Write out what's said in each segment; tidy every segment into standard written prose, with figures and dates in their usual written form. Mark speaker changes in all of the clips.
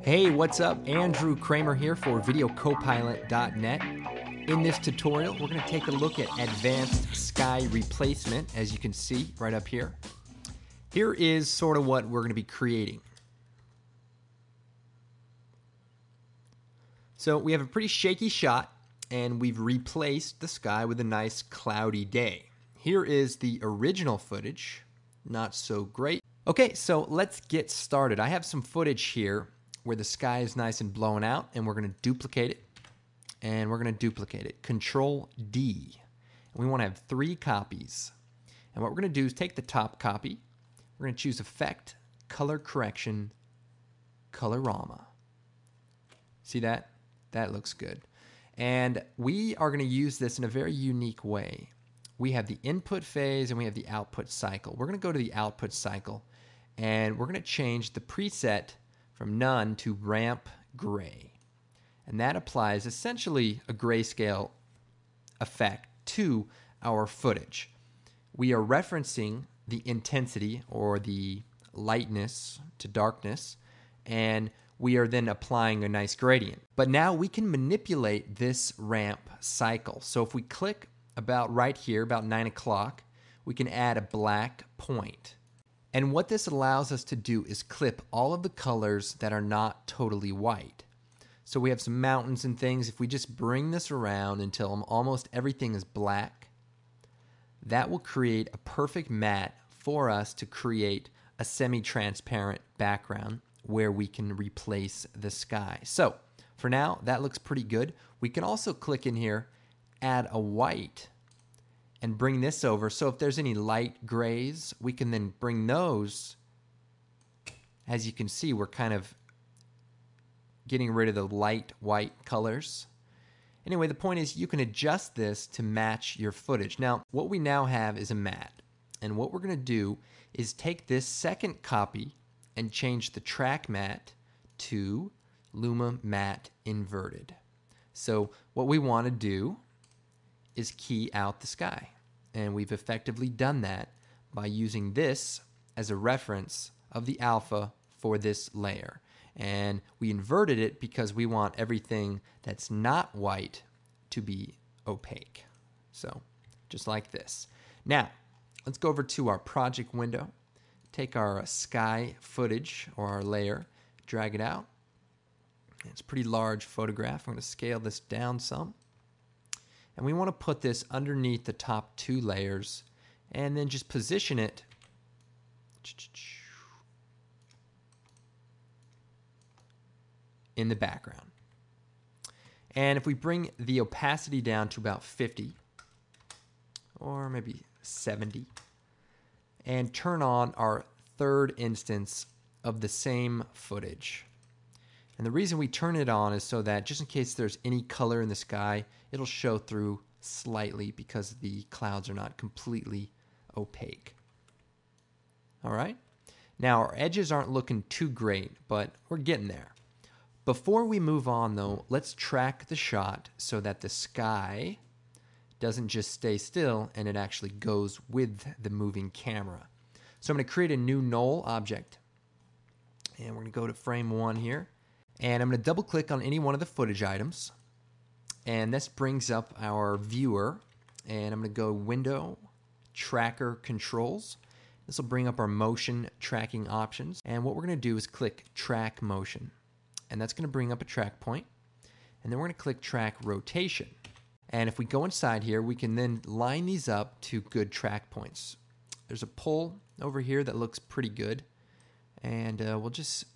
Speaker 1: Hey, what's up? Andrew Kramer here for VideoCopilot.net. In this tutorial, we're going to take a look at advanced sky replacement, as you can see right up here. Here is sort of what we're going to be creating. So we have a pretty shaky shot, and we've replaced the sky with a nice cloudy day. Here is the original footage. Not so great. Okay, so let's get started. I have some footage here where the sky is nice and blown out, and we're going to duplicate it, and we're going to duplicate it. Control D. And we want to have 3 copies. And what we're going to do is take the top copy. We're going to choose Effect, Color Correction, Colorama. See that? That looks good. And we are going to use this in a very unique way. We have the input phase and we have the output cycle. We're going to go to the output cycle, and we're going to change the preset from none to ramp gray. And that applies essentially a grayscale effect to our footage. We are referencing the intensity or the lightness to darkness, and we are then applying a nice gradient. But now we can manipulate this ramp cycle. So if we click about right here, about 9 o'clock, we can add a black point. And what this allows us to do is clip all of the colors that are not totally white. So we have some mountains and things. If we just bring this around until almost everything is black, that will create a perfect matte for us to create a semi-transparent background where we can replace the sky. So for now, that looks pretty good. We can also click in here, add a white, and bring this over. So if there's any light grays, we can then bring those. As you can see, we're kind of getting rid of the light white colors. Anyway, the point is you can adjust this to match your footage. Now, what we now have is a matte. And what we're going to do is take this second copy and change the track matte to Luma Matte Inverted. So what we want to do is key out the sky. And we've effectively done that by using this as a reference of the alpha for this layer. And we inverted it because we want everything that's not white to be opaque. So just like this. Now, let's go over to our project window. Take our sky footage or our layer, drag it out. It's a pretty large photograph. I'm going to scale this down some. And we want to put this underneath the top 2 layers and then just position it in the background. And if we bring the opacity down to about 50 or maybe 70 and turn on our third instance of the same footage. And the reason we turn it on is so that just in case there's any color in the sky, it'll show through slightly because the clouds are not completely opaque. All right? Now, our edges aren't looking too great, but we're getting there. Before we move on, though, let's track the shot so that the sky doesn't just stay still and it actually goes with the moving camera. So I'm going to create a new null object. And we're going to go to frame 1 here. And I'm going to double click on any one of the footage items. And this brings up our viewer. And I'm going to go Window, Tracker Controls. This will bring up our motion tracking options. And what we're going to do is click Track Motion. And that's going to bring up a track point. And then we're going to click Track Rotation. And if we go inside here, we can then line these up to good track points. There's a pull over here that looks pretty good. And we'll just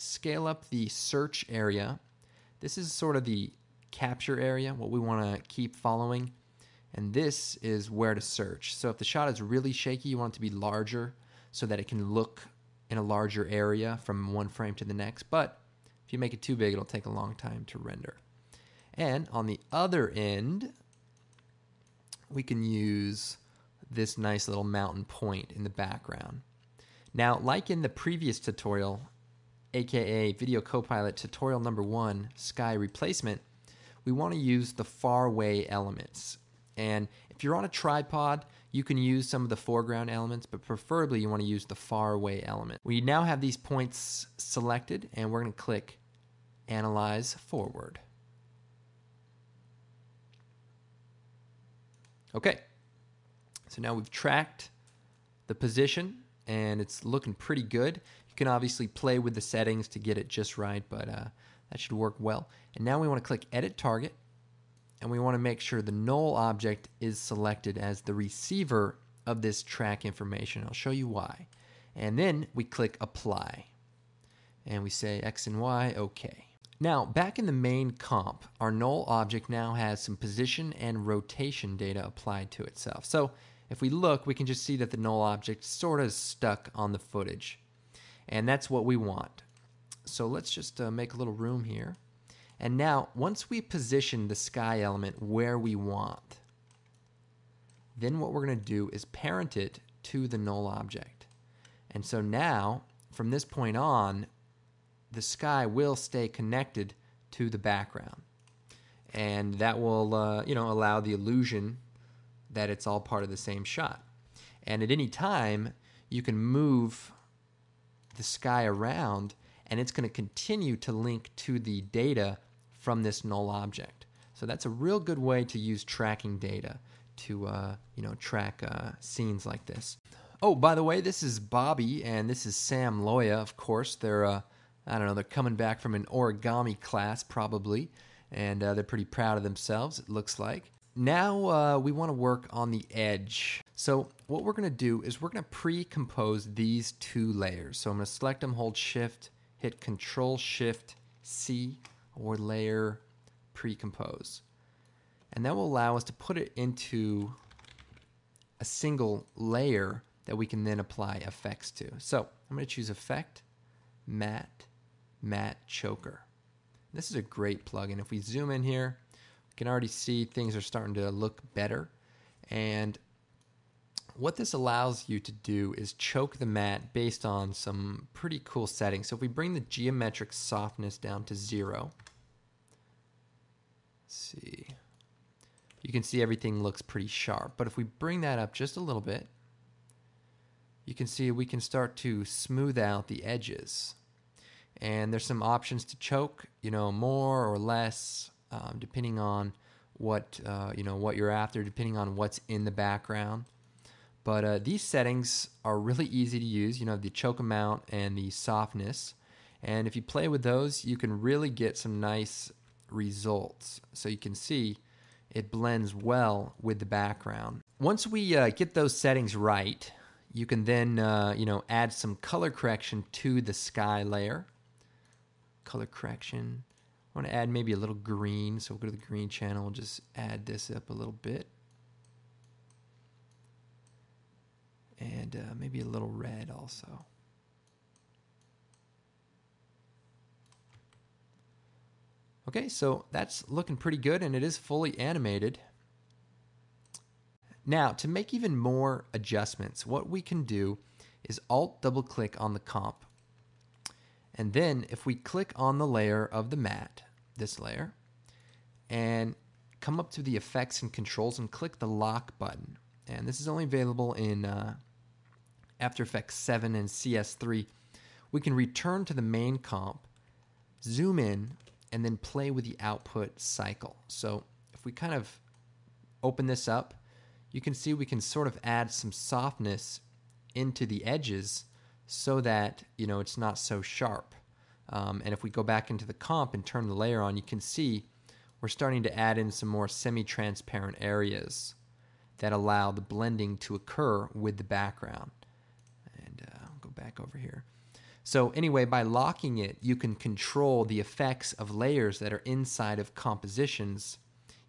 Speaker 1: scale up the search area. This is sort of the capture area, what we want to keep following. And this is where to search. So if the shot is really shaky, you want it to be larger so that it can look in a larger area from one frame to the next. But if you make it too big, it'll take a long time to render. And on the other end, we can use this nice little mountain point in the background. Now, like in the previous tutorial, aka Video Copilot tutorial number 1, sky replacement, we want to use the far away elements. And if you're on a tripod, you can use some of the foreground elements, but preferably you want to use the far away element. We now have these points selected, and we're going to click Analyze Forward. Okay, so now we've tracked the position, and it's looking pretty good. You can obviously play with the settings to get it just right, but that should work well. And now we want to click Edit Target, and we want to make sure the null object is selected as the receiver of this track information. I'll show you why. And then we click Apply, and we say X and Y, OK. Now, back in the main comp, our null object now has some position and rotation data applied to itself. So if we look, we can just see that the null object sort of is stuck on the footage. And that's what we want. So let's just make a little room here. And now, once we position the sky element where we want, then what we're going to do is parent it to the null object. And so now, from this point on, the sky will stay connected to the background, and that will allow the illusion that it's all part of the same shot. And at any time you can move the sky around, and it's going to continue to link to the data from this null object. So that's a real good way to use tracking data to track scenes like this. Oh, by the way, this is Bobby and this is Sam Loya. Of course, they're I don't know, they're coming back from an origami class probably, and they're pretty proud of themselves, it looks like. Now we want to work on the edge. So what we're going to do is we're going to pre-compose these two layers. So I'm going to select them, hold Shift, hit Control-Shift-C, or Layer Pre-Compose. And that will allow us to put it into a single layer that we can then apply effects to. So I'm going to choose Effect, Matte Choker. This is a great plugin. If we zoom in here, we can already see things are starting to look better. And what this allows you to do is choke the matte based on some pretty cool settings. So if we bring the geometric softness down to 0, let's see, you can see everything looks pretty sharp. But if we bring that up just a little bit, you can see we can start to smooth out the edges. And there's some options to choke, more or less, depending on what you're after, depending on what's in the background. But these settings are really easy to use. The choke amount and the softness. And if you play with those, you can really get some nice results. So you can see it blends well with the background. Once we get those settings right, you can then add some color correction to the sky layer. Color correction. I want to add maybe a little green, so we'll go to the green channel and just add this up a little bit. And maybe a little red also. Okay, so that's looking pretty good, and it is fully animated. Now, to make even more adjustments, what we can do is Alt double click on the comp. And then if we click on the layer of the matte, this layer, and come up to the effects and controls and click the lock button. And this is only available in After Effects 7 and CS3. We can return to the main comp, zoom in, and then play with the output cycle. So if we kind of open this up, you can see we can sort of add some softness into the edges so that it's not so sharp. And if we go back into the comp and turn the layer on, you can see we're starting to add in some more semi-transparent areas that allow the blending to occur with the background. And I'll go back over here. So anyway, by locking it, you can control the effects of layers that are inside of compositions,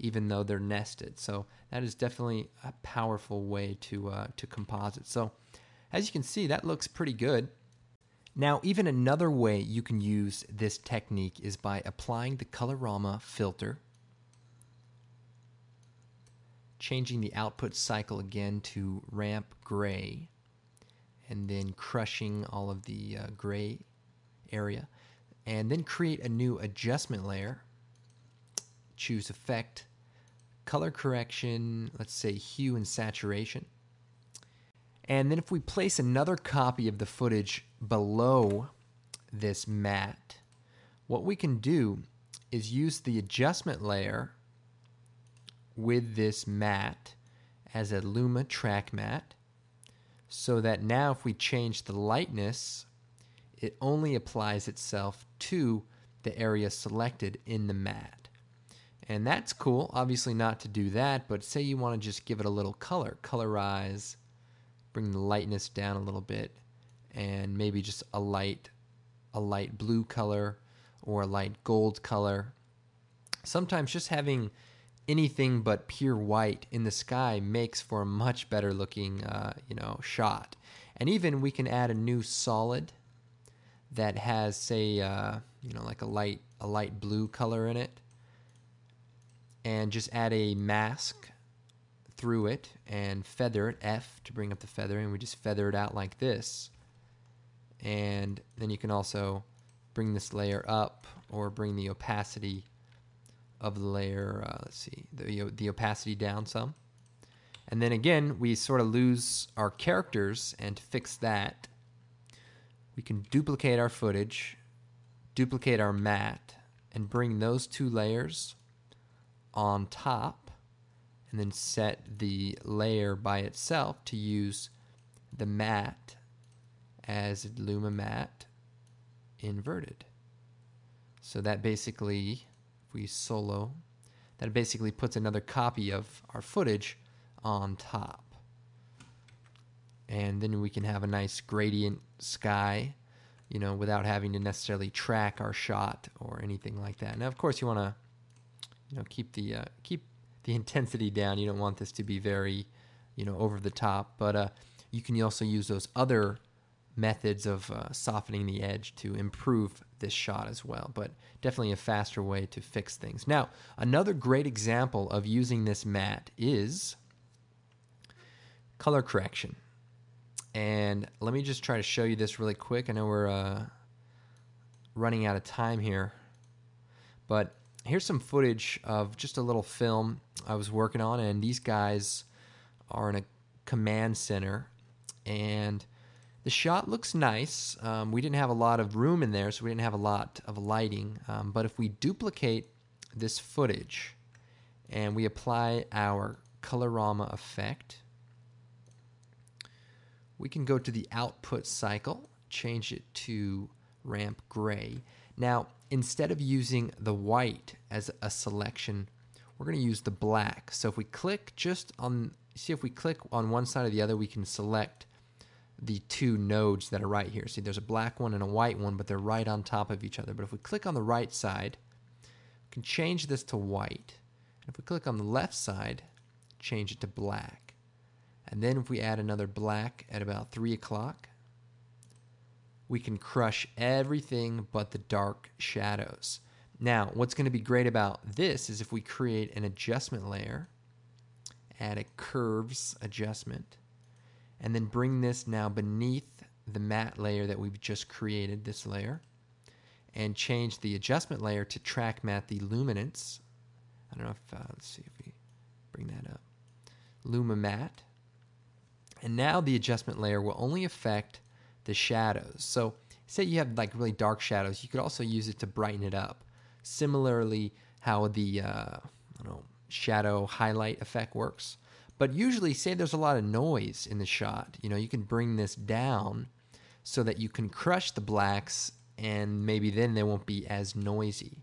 Speaker 1: even though they're nested. So that is definitely a powerful way to composite. So as you can see, that looks pretty good. Now, even another way you can use this technique is by applying the Colorama filter, changing the output cycle again to ramp gray, and then crushing all of the gray area, and then create a new adjustment layer. Choose Effect, color correction, let's say hue and saturation. And then if we place another copy of the footage below this matte, what we can do is use the adjustment layer with this matte as a Luma track matte, so that now if we change the lightness, it only applies itself to the area selected in the matte. And that's cool, obviously not to do that, but say you want to just give it a little color, colorize, bring the lightness down a little bit, and maybe just a light blue color or a light gold color. Sometimes just having anything but pure white in the sky makes for a much better looking shot. And even we can add a new solid that has, say, like a light blue color in it, and just add a mask through it and feather it, F to bring up the feathering. We just feather it out like this. And then you can also bring this layer up or bring the opacity of the layer, the opacity down some. And then again, we sort of lose our characters, and to fix that, we can duplicate our footage, duplicate our matte, and bring those two layers on top, and then set the layer by itself to use the matte as Luma matte inverted. So that basically, if we solo, that basically puts another copy of our footage on top. And then we can have a nice gradient sky, without having to necessarily track our shot or anything like that. Now, of course, you want to keep the intensity down. You don't want this to be very, over the top. But you can also use those other methods of softening the edge to improve this shot as well. But definitely a faster way to fix things. Now, another great example of using this matte is color correction. And let me just try to show you this really quick. I know we're running out of time here, but here's some footage of just a little film I was working on, and these guys are in a command center, and the shot looks nice. We didn't have a lot of room in there, so we didn't have a lot of lighting, but if we duplicate this footage and we apply our colorama effect, we can go to the output cycle, change it to ramp gray. Now, instead of using the white as a selection, we're going to use the black. So if we click if we click on one side or the other, we can select the two nodes that are right here. See, there's a black one and a white one, but they're right on top of each other. But if we click on the right side, we can change this to white. And if we click on the left side, change it to black. And then if we add another black at about 3 o'clock, we can crush everything but the dark shadows. Now, what's going to be great about this is if we create an adjustment layer, add a curves adjustment, and then bring this now beneath the matte layer that we've just created, this layer, and change the adjustment layer to track matte the luminance. I don't know if, let's see if we bring that up. Luma matte. And now the adjustment layer will only affect the shadows. So say you have like really dark shadows, you could also use it to brighten it up. Similarly, how the shadow highlight effect works. But usually, say there's a lot of noise in the shot, you can bring this down so that you can crush the blacks, and maybe then they won't be as noisy.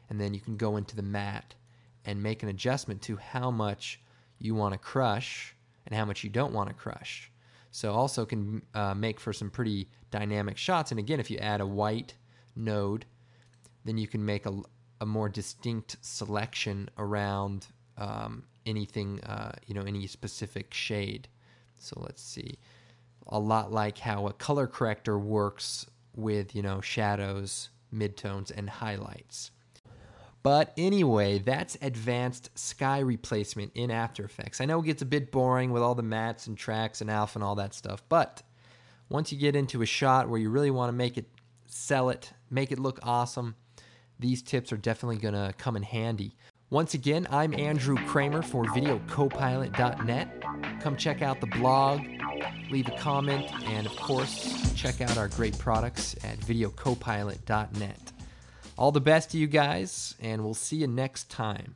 Speaker 1: And then you can go into the matte and make an adjustment to how much you want to crush and how much you don't want to crush. So also can make for some pretty dynamic shots. And again, if you add a white node, then you can make a more distinct selection around anything, any specific shade. So let's see. A lot like how a color corrector works with, shadows, midtones, and highlights. But anyway, that's advanced sky replacement in After Effects. I know it gets a bit boring with all the mattes and tracks and alpha and all that stuff, but once you get into a shot where you really want to make it, sell it, make it look awesome, these tips are definitely going to come in handy. Once again, I'm Andrew Kramer for VideoCopilot.net. Come check out the blog, leave a comment, and of course, check out our great products at VideoCopilot.net. All the best to you guys, and we'll see you next time.